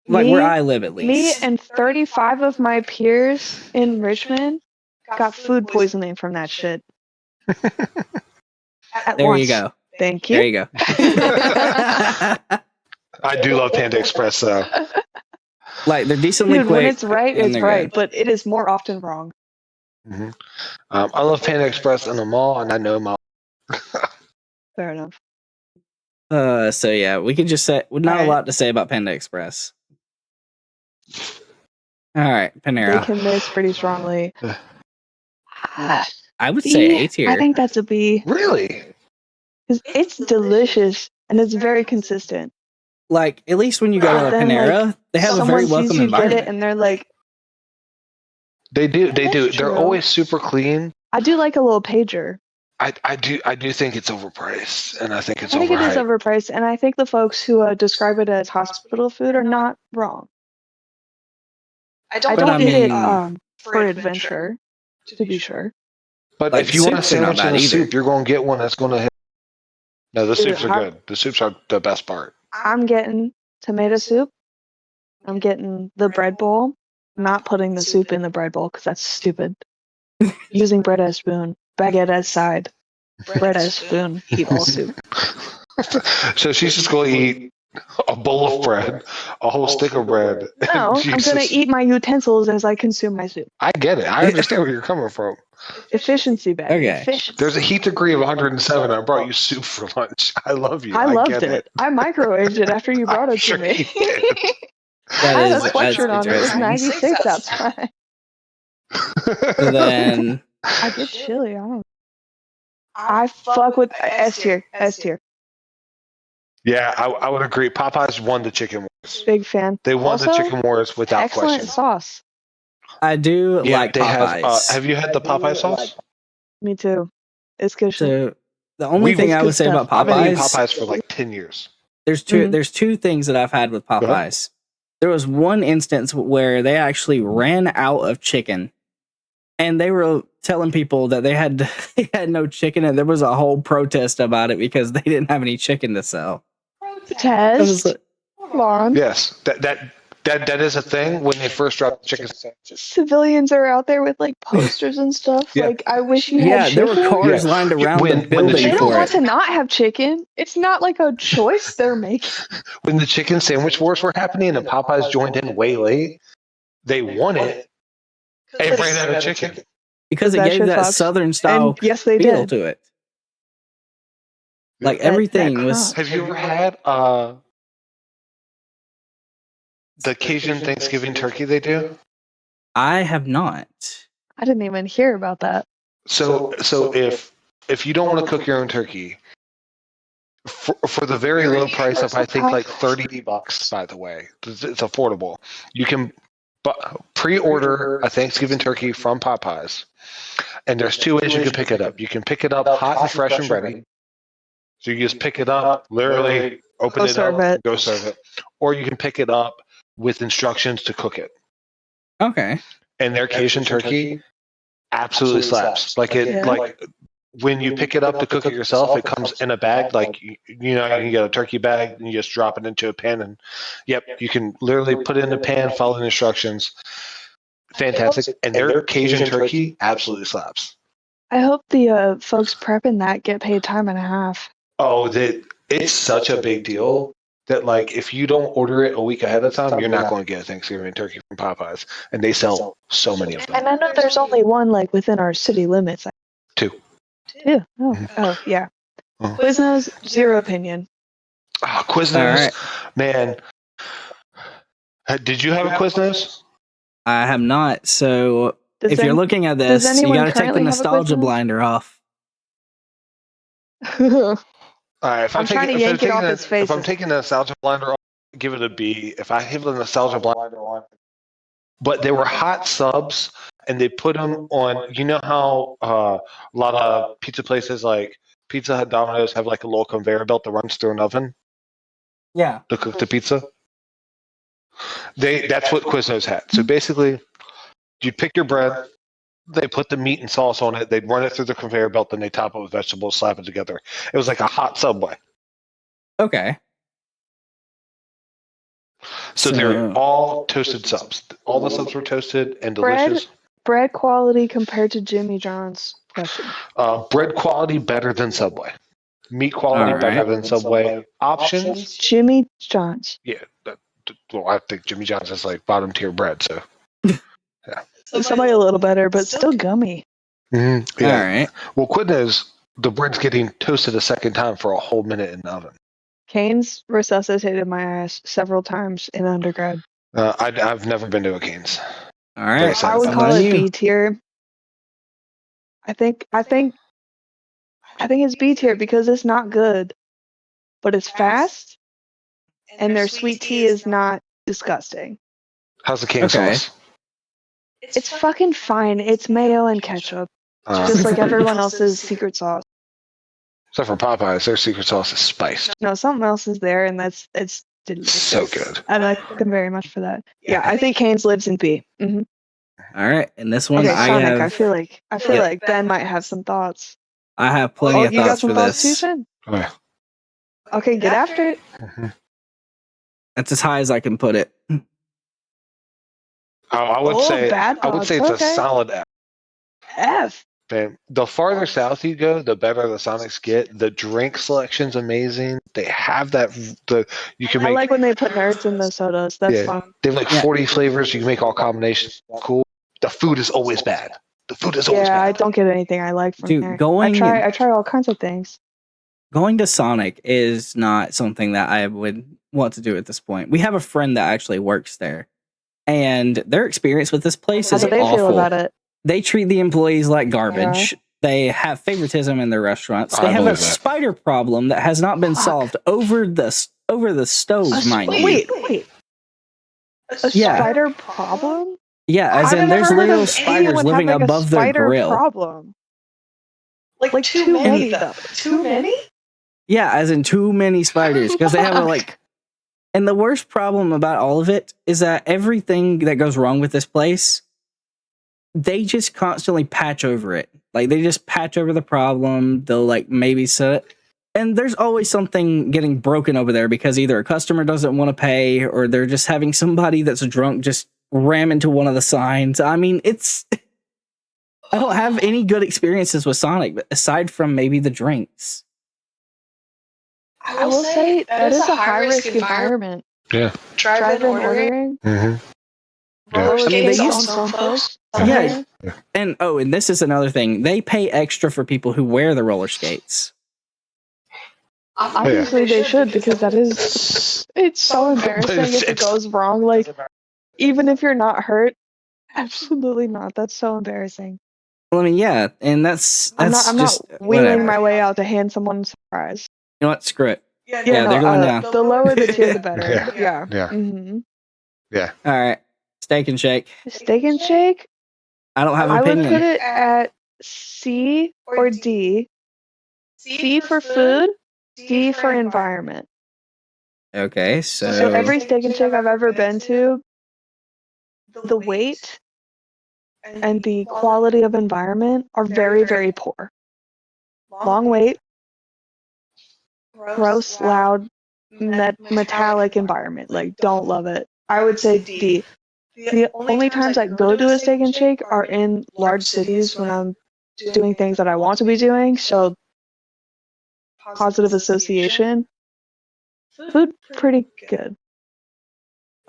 me- where I live, at me least. and 35 of my peers in Richmond got food poisoning from that shit. At There once. you go. Thank There you. you go. I do love Panda Express, though. Like, they're decently Dude, quick. when it's right, and it's they're right, good. but it is more often wrong. hmm I love Panda Express in the mall, and I know my. Fair enough. So yeah, we could just say not a Alright. lot to say about Panda Express. All right, They Panera. can miss pretty strongly. Ah, I would say B, A tier. I think that's a B. Really? 'Cause it's delicious and it's very consistent. Like, at least when you go to a Then, Panera, they have a Someone very sees welcome you get environment. it and they're like, They do. They do. That's They're true. always super clean. I do like a little pager. I do think it's overpriced, and I think it's I think it is overhyped. overpriced, and I think the folks who describe it as hospital food are not wrong. I But don't I eat it mean- for adventure, to be sure. But Like, if you want a soups are not sandwich and a bad either. soup, you're going to get one that's going to hit. No, the Dude, soups are good. The soups are the best part. I'm getting tomato soup. I'm getting the bread bowl. I'm not putting the soup in the bread bowl because that's stupid. Using bread as spoon, baguette as side, bread as spoon, eat all soup. So she's just going to eat a bowl of bread, a whole stick of bread. and No, I'm gonna Jesus. eat my utensils as I consume my soup. I get it. I understand where you're coming from. Efficiency, baby. Okay. Efficiency. There's a heat degree of 107. I brought you soup for lunch. I love you. I loved get it. I microwaved it after you brought I'm it sure to me. you did. I That had a is sweatshirt on. It was interesting. 96 outside. So then, I get chilly. I don't. I fuck with S tier. S tier. Yeah, I would agree. Popeyes won the chicken wars. Big fan. They won the Also, chicken wars without Excellent question. sauce. I do Yeah, like they Popeyes. have you had the Popeye sauce? Me too. It's good shit. So the only thing I good would say stuff. about I've been eating Popeyes, Popeyes for like 10 years. there's two things that I've had with ahead. Popeyes. There was one instance where they actually ran out of chicken, and they were telling people that they had no chicken, and there was a whole protest about it because they didn't have any chicken to sell. I was Test. like, Come on. Yes, that is a thing when they first dropped the chicken sandwiches. Civilians are out there with like posters and stuff. Yeah. Like, I wish you yeah, had there chicken. were cars Yeah. lined around When the the building They chicken- don't for want it. to not have chicken. It's not like a choice they're making. When the chicken sandwich wars were happening and Popeyes joined in way late, they won it and ran out of chicken. Because it That gave shit that sucks. southern style And yes, they feel did. to it. Like That- everything that was. crunch. Have you ever had the Cajun Thanksgiving turkey they do? I have not. I didn't even hear about that. So if you don't want to cook your own turkey, for the very low price of I think like $30, by the way, it's affordable. You can But pre-order a Thanksgiving turkey from Popeyes, and there's two ways you can pick it up. You can pick it up hot and fresh and ready. So you just pick it up, literally open Go it serve up, it. go serve it. Or you can pick it up with instructions to cook it. Okay. And their Cajun turkey absolutely slaps. Like it, Yeah. like when you pick it up to cook it yourself, it comes in a bag. Like you know, you can get a turkey bag and you just drop it into a pan, and you can literally put it in the pan, follow the instructions. Fantastic. And their Cajun turkey absolutely slaps. I hope the folks prepping that get paid time and a half. Oh, it's such a big deal that like if you don't order it a week ahead of time, you're not going to get a Thanksgiving turkey from Popeyes, and they sell so many of them. And I know there's only one like within our city limits. Two. Yeah. Oh yeah. Oh. Quiznos, zero opinion. Oh, Quiznos, man. Did you have a Quiznos? I have not. So if you're looking at does this, you anyone got to take the currently have a nostalgia Quiznos? blinder off. All right, if I'm trying to yank it off its face. If I'm taking the nostalgia blinder off, give it a B. If I have the nostalgia blinder on, but they were hot subs, and they put them on. You know how a lot of pizza places like Pizza Hut, Domino's have like a little conveyor belt that runs through an oven Yeah. to cook the pizza. That's what Quiznos had. So basically, you pick your bread. They put the meat and sauce on it. They'd run it through the conveyor belt, then they top it with vegetables, slap it together. It was like a hot Subway. Okay. So they're all toasted subs. All the subs were toasted and Bread? delicious. Bread quality compared to Jimmy John's? Question. Bread quality better than Subway. Meat quality All better right. than Subway. Options? Jimmy John's. Yeah. Well, I think Jimmy John's is like bottom tier bread. So. Somebody a little better, but still gummy. Mm-hmm. Yeah. All right. Well, Quiznos, the bread's getting toasted a second time for a whole minute in the oven. Cane's resuscitated my ass several times in undergrad. I've never been to a Cane's. All right. I would I'm call on it you. B tier. I think it's B tier because it's not good, but it's fast, and their sweet tea is not disgusting. How's the Cane Okay. sauce? It's fucking fine. It's mayo and ketchup, just like everyone else's secret sauce. Except for Popeyes, their secret sauce is spiced. No, something else is there, and it's delicious. So good. I like them very much for that. Yeah, I think Cane's lives in B. Mm-hmm. All right. And this one, Okay, I Sonic. have. I feel like Ben might have some thoughts. I have plenty of you got thoughts some for thoughts too, this. Shen? Oh, yeah. Okay, get after it. Mhm. That's as high as I can put it. I would say bad I would thoughts. say it's Okay. a solid F. F. Man, the farther south you go, the better the Sonics get. The drink selection's amazing. They have you can I make like when they put nerds in the sodas. That's Yeah. fun. they have like Yeah. 40 flavors. You can make all combinations. Cool. The food is always bad. The food is always Yeah, I bad. don't get anything I like from Dude, there. going- I try all kinds of things. Going to Sonic is not something that I would want to do at this point. We have a friend that actually works there, and their experience with this place How is do they awful. feel about it? They treat the employees like garbage. They have favoritism in their restaurants. They I have a believe that. spider problem that has not been Fuck. solved over the stove, mind you. Wait. A Yeah. spider problem? Yeah, as I've in never there's heard little of spiders anyone living having a above their spider grill. Problem. Like too many though. Too many? Yeah, as in too many spiders because they have a like. And the worst problem about all of it is that everything that goes wrong with this place, they just constantly patch over it. Like they just patch over the problem. They'll like maybe set it. And there's always something getting broken over there because either a customer doesn't want to pay or they're just having somebody that's drunk just ram into one of the signs. I mean, I don't have any good experiences with Sonic, but aside from maybe the drinks. I will say that is a high risk environment. Yeah. Drive-in ordering. Mm-hmm. Roller I mean, they skates on used- some folks. Yeah. And and this is another thing. They pay extra for people who wear the roller skates. Obviously they should because that is it's so embarrassing if it it's- goes wrong. Like even if you're not hurt, absolutely not. That's so embarrassing. Well, I mean, yeah, and that's I'm just not wheeling whatever. my way out to hand someone a surprise. You know what? Screw it. Yeah, they're going down. The lower the tier, the better. Yeah. Yeah. Yeah. Mm-hmm. Yeah. All right. Steak and Shake. Steak and Shake. I don't have an I would opinion. put it at C or D. C for food, D for environment. Okay, So so every Steak and Shake I've ever been to, the wait and the quality of environment are very, very poor. Long wait, gross, loud, metallic environment. Like, don't love it. I would say D. The only times I go to a Steak and Shake are in large cities when I'm doing things that I want to be doing. So positive association. Food pretty good.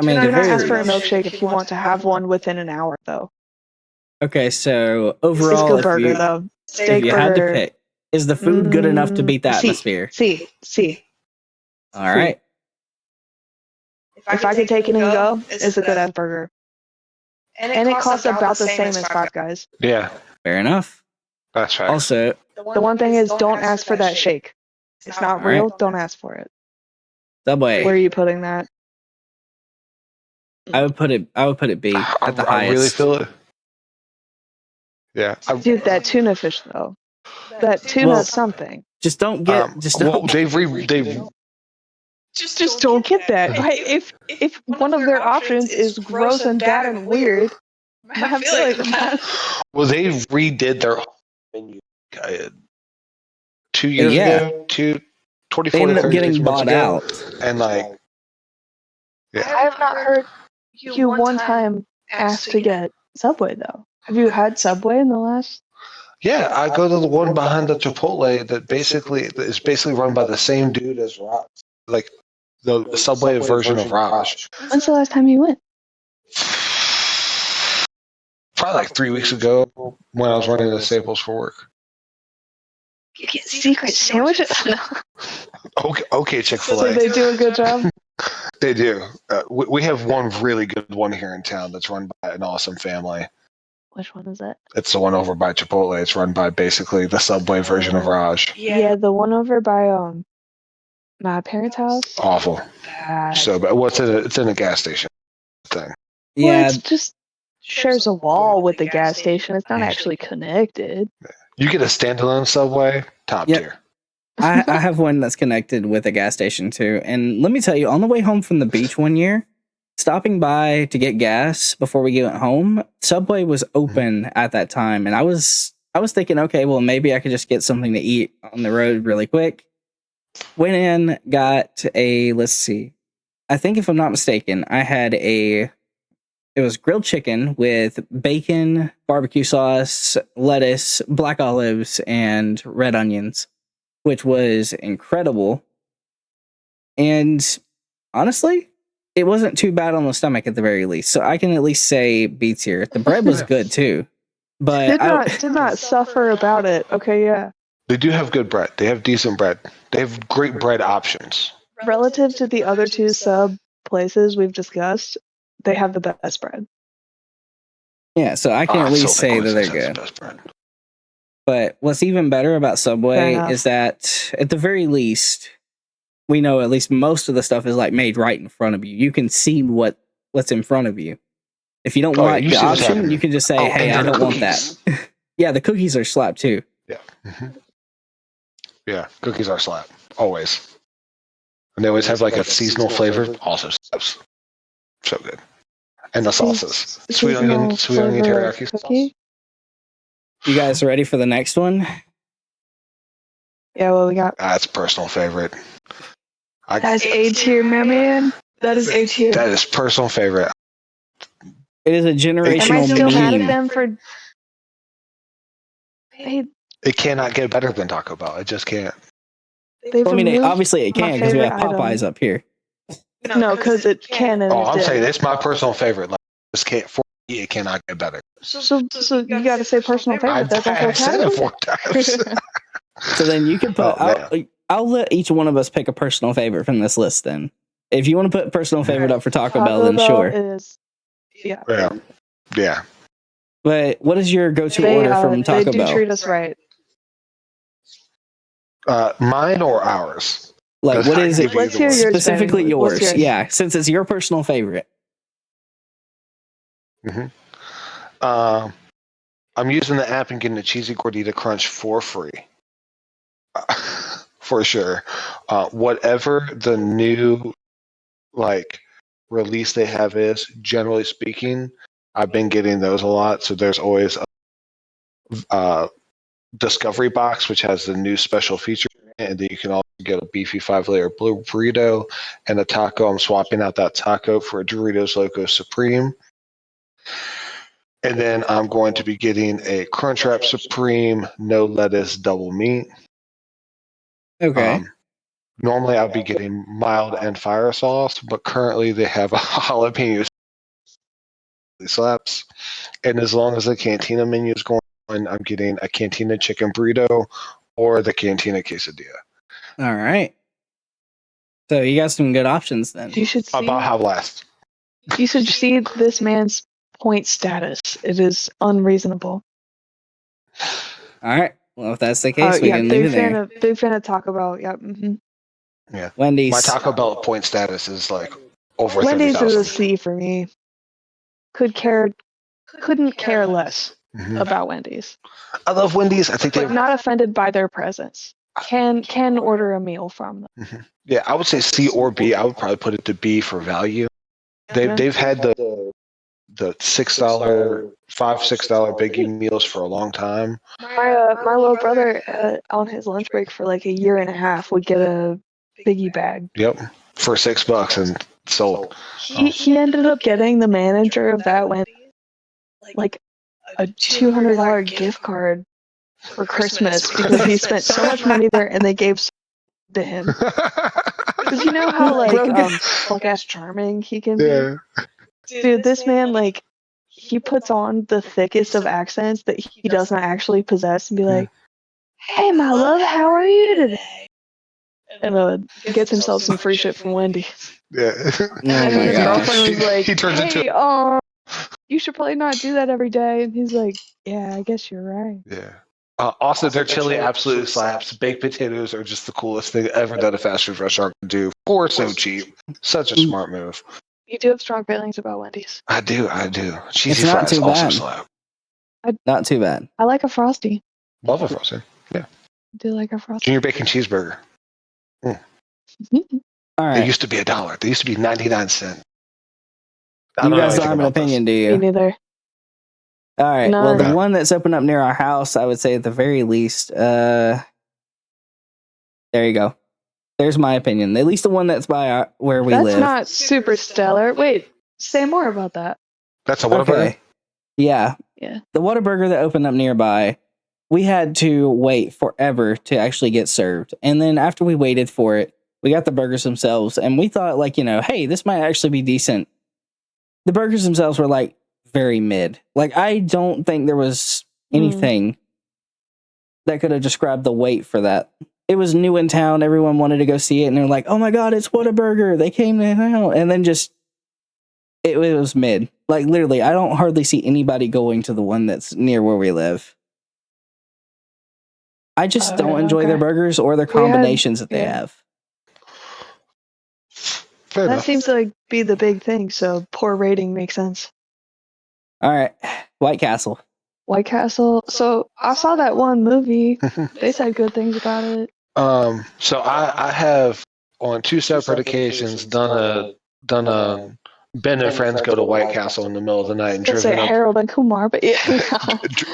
I mean, Do the not very ask for a milkshake if you want to have one within an hour, though. okay. So Overall, overall, burger, though. if Steak you had to burger. pick, is the food good enough to beat the C. atmosphere? C. All right. If I could take it and go, it's a good ass burger. And it costs about the same as Five Guys. Yeah, Fair enough. that's right. Also, The one thing is, don't ask for that shake. It's not Alright. real. Don't ask for it. Subway. Where are you putting that? I would put it B at the I really highest. feel it. Yeah. Dude, that tuna fish though. That tuna Well, something. Just don't get. well, they've Just don't get that. Right? If one of their options is gross and bad and weird, I feel like that. well, they redid their menu 2 years Yeah. ago, They 24 ended to up 36 getting months bought ago, out. and like, I have not heard you one time ask to get Subway though. Have you had Subway in the last? yeah, I go to the one behind the Chipotle that is basically run by the same dude as Raj, like the Subway version of Raj. When's the last time you went? Probably like 3 weeks ago when I was running the Staples for work. You get secret sandwiches? No. Okay, So Chick-fil-A. they do a good job. They do. We have one really good one here in town that's run by an awesome family. Which one is it? It's the one over by Chipotle. It's run by basically the Subway version of Raj. Yeah, the one over by my parents' house. Awful. Bad. So, but it's in a gas station thing. Well, Yeah, it's just shares a wall with the gas station. It's not actually connected. You get a standalone Subway, top Yep. tier. I have one that's connected with a gas station too. And let me tell you, on the way home from the beach one year, stopping by to get gas before we went home, Subway was open at that time, and I was thinking, okay, well maybe I could just get something to eat on the road really quick. Went in, got a, let's see, I think if I'm not mistaken, I had it was grilled chicken with bacon, barbecue sauce, lettuce, black olives, and red onions, which was incredible. And honestly, it wasn't too bad on the stomach at the very least. So I can at least say B tier. The bread was good too. But Did not suffer about it. Okay, yeah. They do have good bread. They have decent bread. They have great bread options. Relative to the other two sub places we've discussed, they have the best bread. yeah, so I can at least say that they're good. Best bread. But what's even better about Fair Subway enough. is that at the very least, we know at least most of the stuff is like made right in front of you. You can see what's in front of you. If you don't Oh, like you the see what's option, happening. you can just say, Oh, hey, I and don't their want that. Yeah, the cookies are slapped too. Yeah. Yeah, cookies are slap. Always. And they always have like a seasonal flavor. Also slaps. So good. And the sauces. Sweet onion teriyaki sauce. You guys ready for the next one? Yeah, what we got? That's a personal favorite. That's A tier, my man. That is A tier. That is personal favorite. It is a Am I generational still mad at meme. them for? It cannot get better than Taco Bell. It just can't. They've Well, I mean, removed obviously it my can because we have favorite Popeyes item. up here. No, because it can and Oh, it I'm saying did. it's my personal favorite. Like, just can't. For me, it cannot get better. So you got to say personal favorite. That's a whole I said it category. 4 times. So then you can put. Oh, I'll let each one of us pick a personal favorite from this list. Then, if you want to put personal favorite up for Taco Bell, then sure. Is, yeah. Yeah. But what is your go-to order from Taco They do Bell? treat us right. Mine or ours? Like, what is it? Let's hear yours, Specifically Ben. What's yours. yours? Yeah, since it's your personal favorite. I'm using the app and getting a cheesy gordita crunch for free. For sure. Whatever the new release they have is, generally speaking, I've been getting those a lot. So there's always a Discovery Box, which has the new special feature, and then you can also get a beefy 5-layer blue burrito and a taco. I'm swapping out that taco for a Doritos Loco Supreme. And then I'm going to be getting a Crunchwrap Supreme, no lettuce, double meat. Okay. Normally I'll be getting mild and fire sauce, but currently they have a jalapeno slaps. And as long as the Cantina menu is going on, I'm getting a Cantina chicken burrito or the Cantina quesadilla. All right. So you got some good options then. You should see. About how last. You should see this man's point status. It is unreasonable. All right. Well, if that's the case, we can leave it there. Big fan of Taco Bell. Yeah. Mm-hmm. Yeah. Wendy's. My Taco Bell point status is like over Wendy's 30,000. is a C for me. Couldn't care less about Wendy's. I love Wendy's. I think they're not offended by their presence. Can order a meal from them. Mm-hmm. Yeah, I would say C or B. I would probably put it to B for value. They've had the $6, $5, $6 biggie meals for a long time. My little brother on his lunch break for like a year and a half would get a biggie bag. Yep, for $6 and sold. He ended up getting the manager of that Wendy's like a $200 gift card for Christmas because he spent so much money there and they gave to him. Because you know how like ass charming he can be. Dude, this man he puts on the thickest of accents that he does not actually possess and be like, "Hey, my love, how are you today?" And gets himself some free shit from Wendy's. Yeah. And his girlfriend was like, he turns "Hey, you should probably not do that every day." And he's like, "Yeah, I guess you're right." Yeah. Also, their chili absolutely slaps. Baked potatoes are just the coolest thing ever that a fast food restaurant can do. For so cheap. Such a smart move. You do have strong feelings about Wendy's. I do. Cheesy it's not fries too also bad. slap. Not too bad. I like a Frosty. Love a Frosty. Yeah. I do like a Frosty. Junior bacon cheeseburger. All right. They used to be $1. They used to be 99 cents. You guys don't have an opinion, do you? Me neither. All right. No. Well, the one that's opened up near our house, I would say at the very least, there you go. There's my opinion. At least the one that's by where we live. That's not super stellar. Wait, say more about that. That's a Whataburger? Okay. Yeah. The Whataburger that opened up nearby, we had to wait forever to actually get served. And then after we waited for it, we got the burgers themselves. And we thought, hey, this might actually be decent. The burgers themselves were very mid. I don't think there was anything that could have described the wait for that. It was new in town. Everyone wanted to go see it. And they're like, oh my God, it's Whataburger. They came to town. And then it was mid. Literally, I don't hardly see anybody going to the one that's near where we live. I just don't enjoy their burgers or their combinations that they have. Fair enough. Seems to be the big thing. So poor rating makes sense. All right. White Castle. White Castle. So I saw that one movie. They said good things about it. So I have on 2 separate occasions done a Ben and friends go to White Castle in the middle of the night and Harold and Kumar, but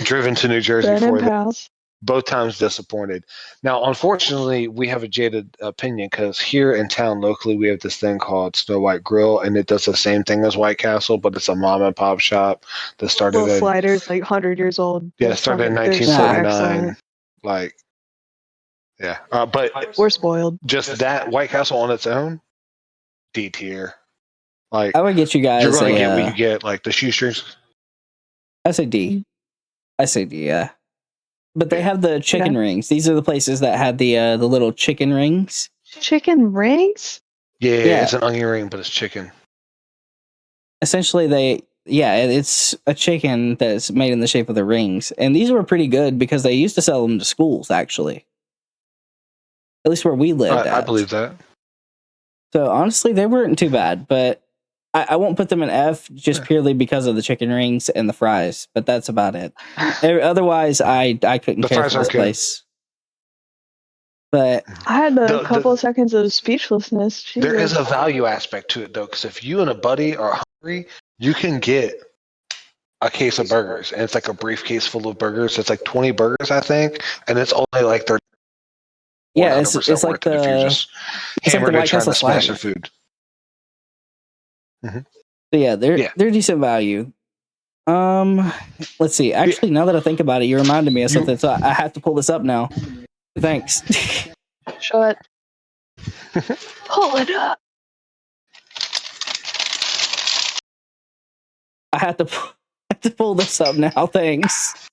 driven to New Jersey Ben for and pals. Both times disappointed. Now, unfortunately, we have a jaded opinion because here in town locally we have this thing called Snow White Grill, and it does the same thing as White Castle, but it's a mom and pop shop that started. Little sliders, 100 years old. Yeah, it started in 1979. But we're spoiled. Just that White Castle on its own, D tier. I would get you guys. You're going to get what you get, the shoestrings. I say D. Yeah. But they have the chicken rings. These are the places that had the little chicken rings. Chicken rings? Yeah, it's an onion ring, but it's chicken. Essentially, it's a chicken that's made in the shape of the rings. And these were pretty good because they used to sell them to schools, actually. At least where we lived I believe that. So honestly, they weren't too bad. But I won't put them in F just purely because of the chicken rings and the fries, but that's about it. Otherwise, I couldn't The care fries for are this good. place. But I had a The- couple seconds of speechlessness. There Jesus. is a value aspect to it though, because if you and a buddy are hungry, you can get a case of burgers, and it's like a briefcase full of burgers. It's like 20 burgers, I think, and it's only like they're yeah, 100% it's like worth it if you're the just it's like the hammered White and trying Castle to smash sliders. your food. But yeah, they're Yeah. decent value. Let's see. Actually, now that I think about it, you reminded me of something, so I have to pull this up now. Thanks. Shut. Pull it up. I have to pull this up now. Thanks.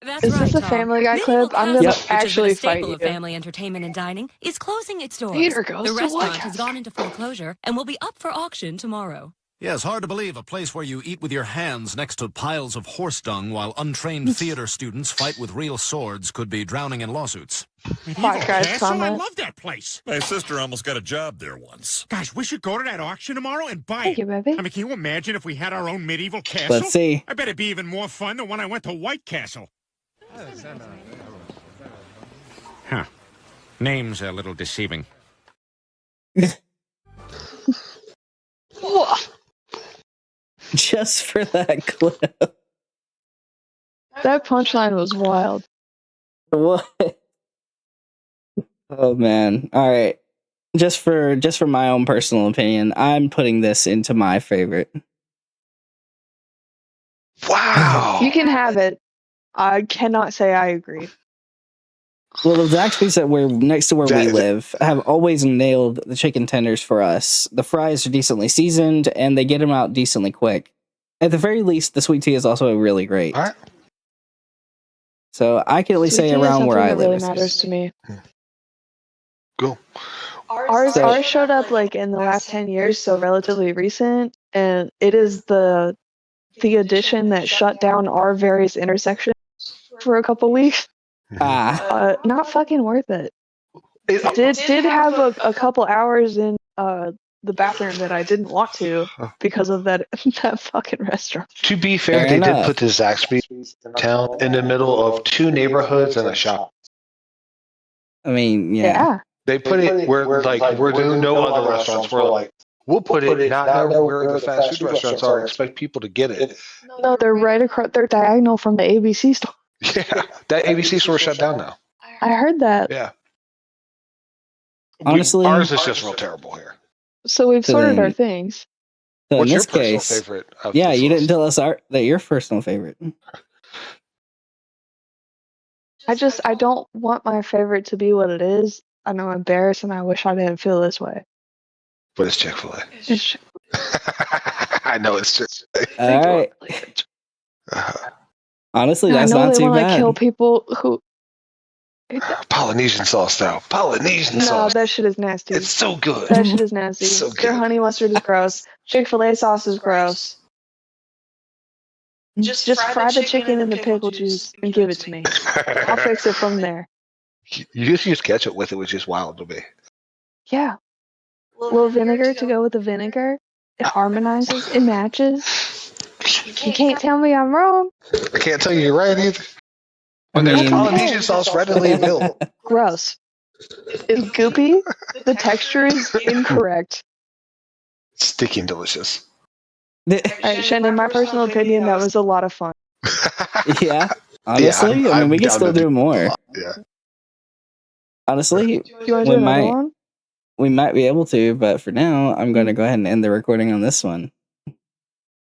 That's Is right, this a Tom. Family Guy Medieval clip? I'm Castle, gonna which has been actually a staple fight of you. family entertainment and dining, is closing its doors. Peter goes the to White restaurant has Castle. gone into foreclosure and will be up for auction tomorrow. Yeah, it's hard to believe a place where you eat with your hands next to piles of horse dung while untrained theater students fight with real swords could be drowning in lawsuits. White Guy's Castle? I comment. love that place. My sister almost got a job there once. Gosh, we should go to that auction tomorrow and buy Thank it. you, baby. I mean, can you imagine if we had our own medieval castle? Let's see. I bet it'd be even more fun than when I went to White Castle. Huh. Name's a little deceiving. Whoa. Just for that clip. That punchline was wild. What? Oh man. All right. Just for my own personal opinion, I'm putting this into my favorite. Wow. You can have it. I cannot say I agree. Well, the Zaxby's that we're next to where we That- live have always nailed the chicken tenders for us. The fries are decently seasoned, and they get them out decently quick. At the very least, the sweet tea is also really great. All right. So I can at least Sweet say tea is around where something I that really live. matters to me. Cool. Ours showed up like in the last 10 years, so relatively recent, and it is the addition that shut down our various intersections for a couple weeks. Not fucking worth it. Did have a couple hours in the bathroom that I didn't want to because of that fucking restaurant. To be fair, Fair they enough. did put the Zaxby's town in the middle of two neighborhoods and a shop. I mean, yeah. Yeah. They put it where we're doing no other restaurants. We're like, we'll put it not where the fast food restaurants are. Expect people to get it. No, they're right across. They're diagonal from the ABC store. Yeah, that ABC store shut down now. I heard that. Yeah. Honestly- ours is just real terrible here. So we've So sorted our then- things. So What's in your this personal case, favorite? Of yeah, this you list? didn't tell us that your personal favorite. I don't want my favorite to be what it is. I know I'm embarrassed and I wish I didn't feel this way. But it's Chick-fil-A. It's- I know it's Chick-fil-A. All right. Honestly, I that's know not they too want to bad. kill people who. Polynesian sauce though. Polynesian No, sauce. that shit is nasty. It's so good. That shit is nasty. So Their good. honey mustard is gross. Chick-fil-A sauce is gross. Just fry the chicken in the pickle juice and give it to me. I'll fix it from there. You just use ketchup with it, which is wild to me. Yeah. A little vinegar to go with the vinegar. It harmonizes. It matches. You can't tell me I'm wrong. I can't tell you you're right either. I When there's mean- Polynesian sauce readily available. Gross. It's goopy. The texture is incorrect. Sticky and delicious. All right, Shannon, my personal opinion, that was a lot of fun. Yeah. Honestly, I mean, I'm we can down still to do more. Yeah. Honestly, Do you want to We do another might. one? we might be able to, but for now, I'm going to go ahead and end the recording on this one.